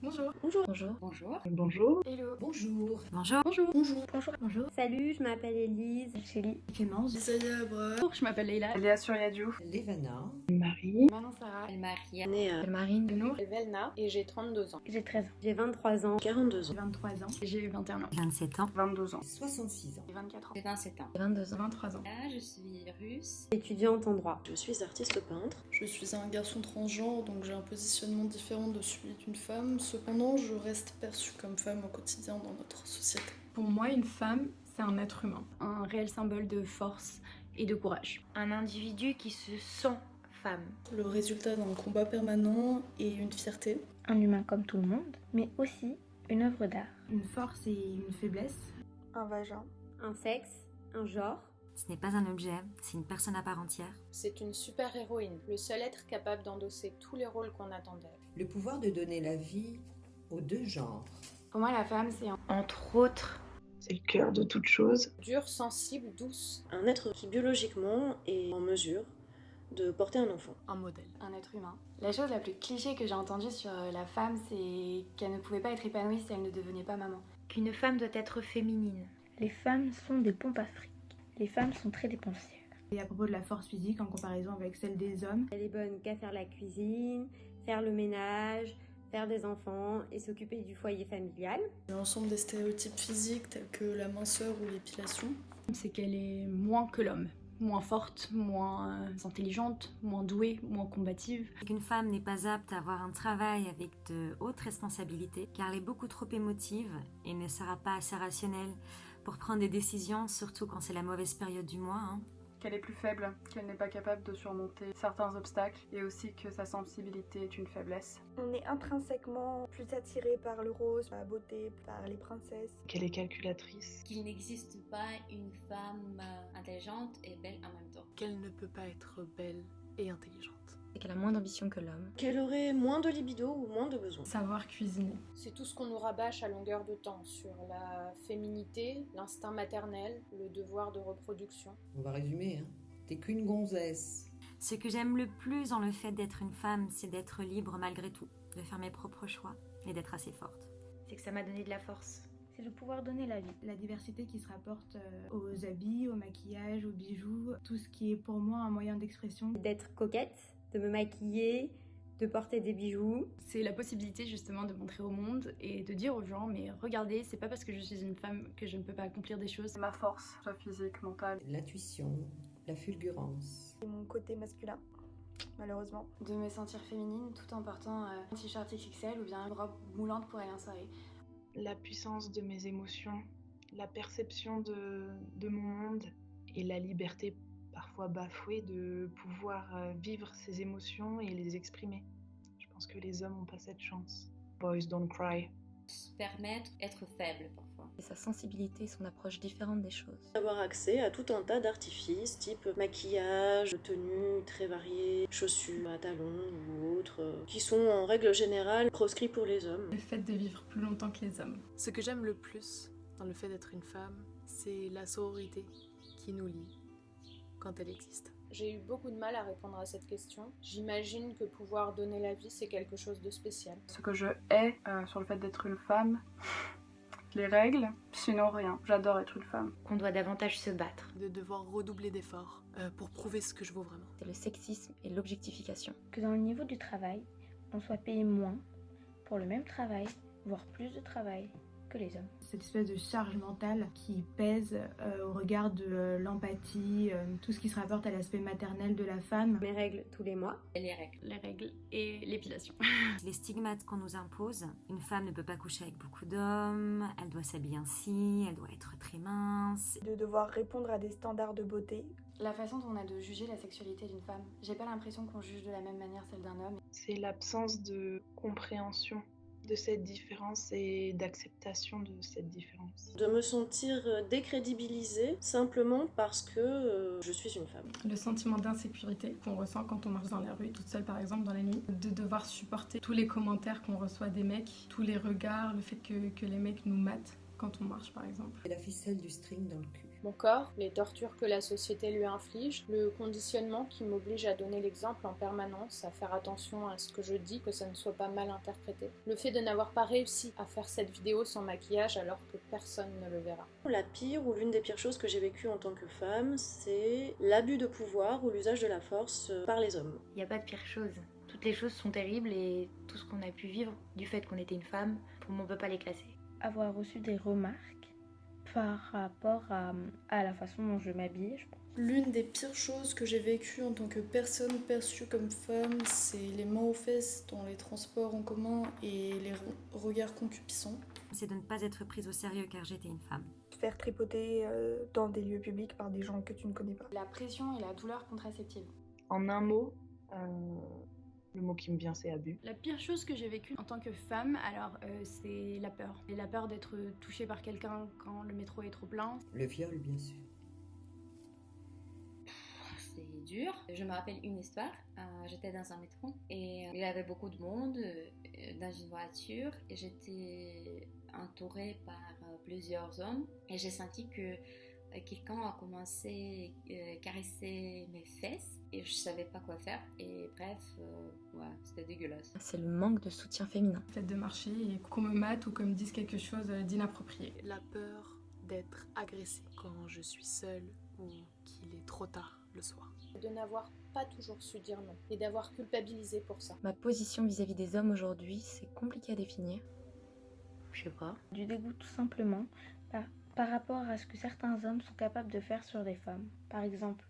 Bonjour. Bonjour. Bonjour. Bonjour. Bonjour. Hello. Bonjour. Bonjour. Bonjour. Bonjour. Bonjour. Bonjour. Salut, je m'appelle Elise. Chélie. Clémence. Isaiah Abra. Bonjour, je m'appelle Leïla. Léa Suriadiou. Levana. Marie. Manon Sarah. Maria. Marine. Benoît. Velna. Et j'ai 32 ans. J'ai 13 ans. J'ai 23 ans. 42 ans. 23 ans. J'ai 21 ans. 27 ans. 22 ans. 66 ans. J'ai 24 ans. J'ai 27 ans. 22 ans. 23 ans. Là, je suis russe. Étudiante en droit. Je suis artiste peintre. Je suis un garçon transgenre, donc j'ai un positionnement différent de celui d'une femme. Cependant, je reste perçue comme femme au quotidien dans notre société. Pour moi, une femme, c'est un être humain. Un réel symbole de force et de courage. Un individu qui se sent femme. Le résultat d'un combat permanent et une fierté. Un humain comme tout le monde, mais aussi une œuvre d'art. Une force et une faiblesse. Un vagin. Un sexe. Un genre. Ce n'est pas un objet, c'est une personne à part entière. C'est une super-héroïne, le seul être capable d'endosser tous les rôles qu'on attend d'elle. Le pouvoir de donner la vie aux deux genres. Pour moi, la femme, c'est Entre autres, C'est le cœur de toute chose. dure, sensible, douce, Un être qui biologiquement est en mesure de porter un enfant. Un modèle. un être humain. La chose la plus cliché que j'ai entendue sur la femme, c'est qu'elle ne pouvait pas être épanouie si elle ne devenait pas maman. qu'une femme doit être féminine. Les femmes sont des pompes à fric. Les femmes sont très dépensières. Et à propos de la force physique en comparaison avec celle des hommes. Elle est bonne qu'à faire la cuisine, faire le ménage, faire des enfants et s'occuper du foyer familial. L'ensemble des stéréotypes physiques tels que la minceur ou l'épilation. C'est qu'elle est moins que l'homme. Moins forte, moins intelligente, moins douée, moins combative. C'est qu'une femme n'est pas apte à avoir un travail avec de hautes responsabilités, car elle est beaucoup trop émotive et ne sera pas assez rationnelle pour prendre des décisions, surtout quand c'est la mauvaise période du mois. Qu'elle est plus faible, qu'elle n'est pas capable de surmonter certains obstacles et aussi que sa sensibilité est une faiblesse. On est intrinsèquement plus attiré par le rose, par la beauté, par les princesses. Qu'elle est calculatrice. Qu'il n'existe pas une femme intelligente et belle en même temps. Qu'elle ne peut pas être belle et intelligente. Et qu'elle a moins d'ambition que l'homme. Qu'elle aurait moins de libido ou moins de besoin. Savoir cuisiner. C'est tout ce qu'on nous rabâche à longueur de temps sur la féminité, l'instinct maternel, le devoir de reproduction. On va résumer, hein. T'es qu'une gonzesse. Ce que j'aime le plus dans le fait d'être une femme, c'est d'être libre malgré tout, de faire mes propres choix et d'être assez forte. C'est que ça m'a donné de la force. C'est de pouvoir donner la vie. La diversité qui se rapporte aux habits, au maquillage, aux bijoux, tout ce qui est pour moi un moyen d'expression. D'être coquette, de me maquiller, de porter des bijoux. C'est la possibilité justement de montrer au monde et de dire aux gens mais regardez, c'est pas parce que je suis une femme que je ne peux pas accomplir des choses. Ma force, soit physique, mentale. L'intuition, la fulgurance. C'est mon côté masculin, malheureusement. De me sentir féminine tout en portant un t-shirt XXL ou bien une robe moulante pour aller en soirée. La puissance de mes émotions, la perception de mon monde et la liberté parfois bafouée de pouvoir vivre ses émotions et les exprimer. Je pense que les hommes n'ont pas cette chance. Boys don't cry. Se permettre d'être faible parfois. Et sa sensibilité et son approche différente des choses. Avoir accès à tout un tas d'artifices, type maquillage, tenues très variées, chaussures à talons ou autres, qui sont en règle générale proscrits pour les hommes. Le fait de vivre plus longtemps que les hommes. Ce que j'aime le plus dans le fait d'être une femme, c'est la sororité qui nous lie quand elle existe. J'ai eu beaucoup de mal à répondre à cette question. J'imagine que pouvoir donner la vie, c'est quelque chose de spécial. Ce que je hais sur le fait d'être une femme, les règles, sinon rien. J'adore être une femme. Qu'on doit davantage se battre. De devoir redoubler d'efforts pour prouver ce que je vaux vraiment. C'est le sexisme et l'objectification. Que dans le niveau du travail, on soit payé moins pour le même travail, voire plus de travail que les hommes. Cette espèce de charge mentale qui pèse au regard de l'empathie, tout ce qui se rapporte à l'aspect maternel de la femme. Mes règles tous les mois. Et les règles. Les règles et l'épilation. Les stigmates qu'on nous impose, une femme ne peut pas coucher avec beaucoup d'hommes, elle doit s'habiller ainsi, elle doit être très mince. De devoir répondre à des standards de beauté. La façon dont on a de juger la sexualité d'une femme, j'ai pas l'impression qu'on juge de la même manière celle d'un homme. C'est l'absence de compréhension de cette différence et d'acceptation de cette différence. De me sentir décrédibilisée simplement parce que je suis une femme. Le sentiment d'insécurité qu'on ressent quand on marche dans la rue, toute seule par exemple dans la nuit, de devoir supporter tous les commentaires qu'on reçoit des mecs, tous les regards, le fait que les mecs nous matent quand on marche par exemple. Et la ficelle du string dans le cul. Mon corps, les tortures que la société lui inflige, le conditionnement qui m'oblige à donner l'exemple en permanence, à faire attention à ce que je dis, que ça ne soit pas mal interprété. Le fait de n'avoir pas réussi à faire cette vidéo sans maquillage alors que personne ne le verra. La pire ou l'une des pires choses que j'ai vécues en tant que femme, c'est l'abus de pouvoir ou l'usage de la force par les hommes. Il n'y a pas de pire chose. Toutes les choses sont terribles et tout ce qu'on a pu vivre du fait qu'on était une femme, pour moi on peut pas les classer. Avoir reçu des remarques par rapport à la façon dont je m'habille, je pense. L'une des pires choses que j'ai vécues en tant que personne perçue comme femme, c'est les mains aux fesses dans les transports en commun et les regards concupiscents. C'est de ne pas être prise au sérieux car j'étais une femme. Faire tripoter dans des lieux publics par des gens que tu ne connais pas. La pression et la douleur contraceptive. En un mot, le mot qui me vient, c'est abus. La pire chose que j'ai vécue en tant que femme, alors c'est la peur. Et la peur d'être touchée par quelqu'un quand le métro est trop plein. Le viol, bien sûr. C'est dur. Je me rappelle une histoire. J'étais dans un métro et il y avait beaucoup de monde dans une voiture et j'étais entourée par plusieurs hommes et j'ai senti que quelqu'un a commencé à caresser mes fesses et je savais pas quoi faire et bref, ouais, c'était dégueulasse. C'est le manque de soutien féminin. Le fait de marcher et qu'on me mate ou qu'on me dise quelque chose d'inapproprié. La peur d'être agressée quand je suis seule ou qu'il est trop tard le soir. De n'avoir pas toujours su dire non et d'avoir culpabilisé pour ça. Ma position vis-à-vis des hommes aujourd'hui, c'est compliqué à définir. Je sais pas. Du dégoût tout simplement par rapport à ce que certains hommes sont capables de faire sur des femmes. Par exemple,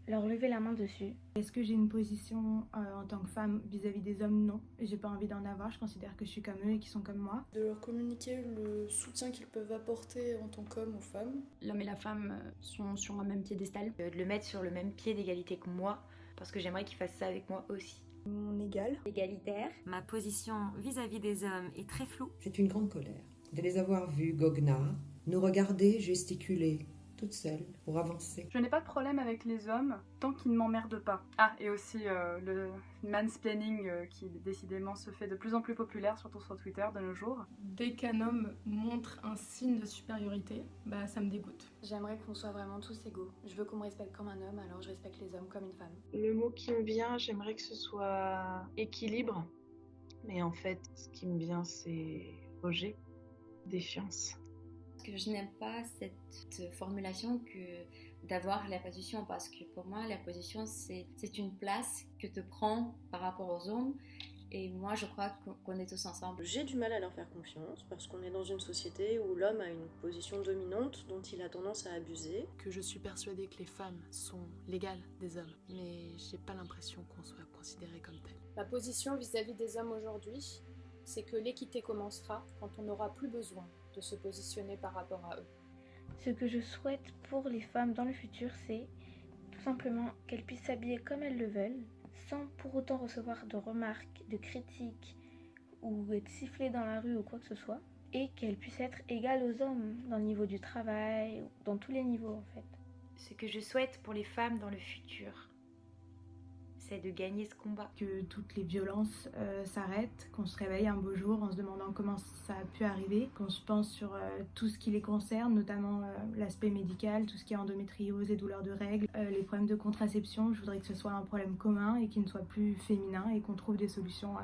leur lever la main dessus. Est-ce que j'ai une position en tant que femme vis-à-vis des hommes? Non. J'ai pas envie d'en avoir, je considère que je suis comme eux et qu'ils sont comme moi. De leur communiquer le soutien qu'ils peuvent apporter en tant qu'hommes aux femmes. L'homme et la femme sont sur un même piédestal. De le mettre sur le même pied d'égalité que moi, parce que j'aimerais qu'il fasse ça avec moi aussi. Mon égal. Égalitaire. Ma position vis-à-vis des hommes est très floue. C'est une grande colère de les avoir vus goguenard, nous regarder gesticuler, toute seule, pour avancer. Je n'ai pas de problème avec les hommes tant qu'ils ne m'emmerdent pas. Ah, et aussi le mansplaining qui décidément se fait de plus en plus populaire, surtout sur Twitter de nos jours. Dès qu'un homme montre un signe de supériorité, bah ça me dégoûte. J'aimerais qu'on soit vraiment tous égaux. Je veux qu'on me respecte comme un homme, alors je respecte les hommes comme une femme. Le mot qui me vient, j'aimerais que ce soit équilibre. Mais en fait, ce qui me vient, c'est rejet, défiance. Que je n'aime pas cette formulation que d'avoir la position parce que pour moi la position c'est une place que te prends par rapport aux hommes et moi je crois qu'on est tous ensemble. J'ai du mal à leur faire confiance parce qu'on est dans une société où l'homme a une position dominante dont il a tendance à abuser. Que je suis persuadée que les femmes sont l'égale des hommes, mais j'ai pas l'impression qu'on soit considéré comme tel. Ma position vis-à-vis des hommes aujourd'hui, c'est que l'équité commencera quand on n'aura plus besoin de se positionner par rapport à eux. Ce que je souhaite pour les femmes dans le futur, c'est tout simplement qu'elles puissent s'habiller comme elles le veulent, sans pour autant recevoir de remarques, de critiques ou être sifflées dans la rue ou quoi que ce soit, et qu'elles puissent être égales aux hommes dans le niveau du travail, dans tous les niveaux en fait. Ce que je souhaite pour les femmes dans le futur, c'est de gagner ce combat. Que toutes les violences s'arrêtent, qu'on se réveille un beau jour en se demandant comment ça a pu arriver, qu'on se pense sur tout ce qui les concerne, notamment l'aspect médical, tout ce qui est endométriose et douleurs de règles, les problèmes de contraception. Je voudrais que ce soit un problème commun et qu'il ne soit plus féminin et qu'on trouve des solutions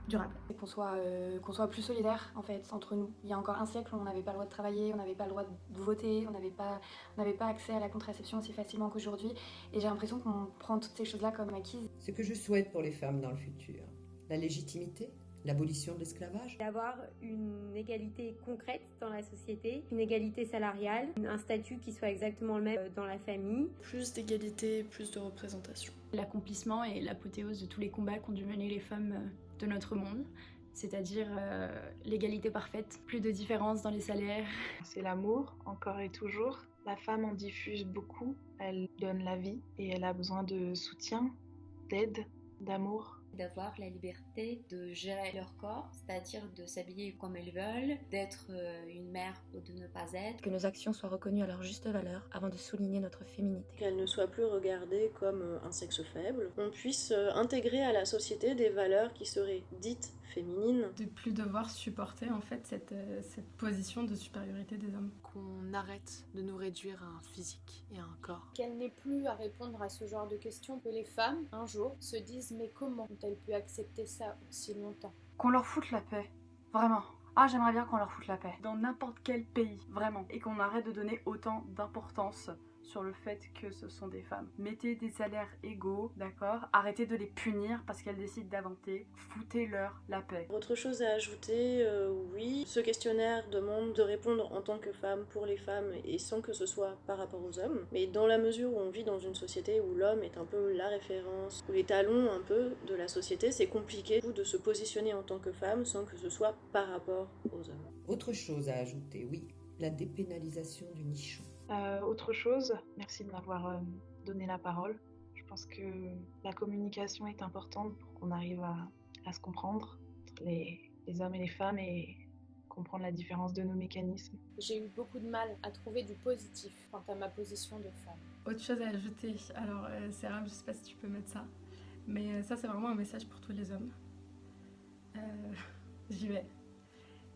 durables. Et qu'on soit plus solidaires en fait entre nous. Il y a encore un siècle, on n'avait pas le droit de travailler, on n'avait pas le droit de voter, on n'avait pas accès à la contraception aussi facilement qu'aujourd'hui. Et j'ai l'impression qu'on prend toutes ces choses-là comme acquises. Ce que je souhaite pour les femmes dans le futur, la légitimité, l'abolition de l'esclavage. D'avoir une égalité concrète dans la société, une égalité salariale, un statut qui soit exactement le même dans la famille. Plus d'égalité, plus de représentation. L'accomplissement et l'apothéose de tous les combats qu'ont dû mener les femmes de notre monde. C'est-à-dire l'égalité parfaite, plus de différence dans les salaires. C'est l'amour, encore et toujours. La femme en diffuse beaucoup, elle donne la vie et elle a besoin de soutien, d'aide, d'amour. D'avoir la liberté de gérer leur corps, c'est-à-dire de s'habiller comme elles veulent, d'être une mère ou de ne pas être. Que nos actions soient reconnues à leur juste valeur avant de souligner notre féminité. Qu'elles ne soient plus regardées comme un sexe faible. On puisse intégrer à la société des valeurs qui seraient dites féminine. De plus devoir supporter en fait cette position de supériorité des hommes. Qu'on arrête de nous réduire à un physique et à un corps. Qu'elle n'ait plus à répondre à ce genre de questions, que les femmes, un jour, se disent mais comment ont-elles pu accepter ça aussi longtemps? Qu'on leur foute la paix, vraiment. Ah, j'aimerais bien qu'on leur foute la paix. Dans n'importe quel pays, vraiment. Et qu'on arrête de donner autant d'importance sur le fait que ce sont des femmes. Mettez des salaires égaux, d'accord? Arrêtez de les punir parce qu'elles décident d'inventer. Foutez-leur la paix. Autre chose à ajouter, oui, ce questionnaire demande de répondre en tant que femme pour les femmes et sans que ce soit par rapport aux hommes. Mais dans la mesure où on vit dans une société où l'homme est un peu la référence, où les talons un peu de la société, c'est compliqué de se positionner en tant que femme sans que ce soit par rapport aux hommes. Autre chose à ajouter, oui, la dépénalisation du nichon. Autre chose, merci de m'avoir donné la parole. Je pense que la communication est importante pour qu'on arrive à se comprendre entre les hommes et les femmes et comprendre la différence de nos mécanismes. J'ai eu beaucoup de mal à trouver du positif quant à ma position de femme. Autre chose à ajouter, alors Sarah, je sais pas si tu peux mettre ça, mais ça c'est vraiment un message pour tous les hommes. J'y vais.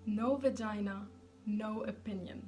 No vagina, no opinion.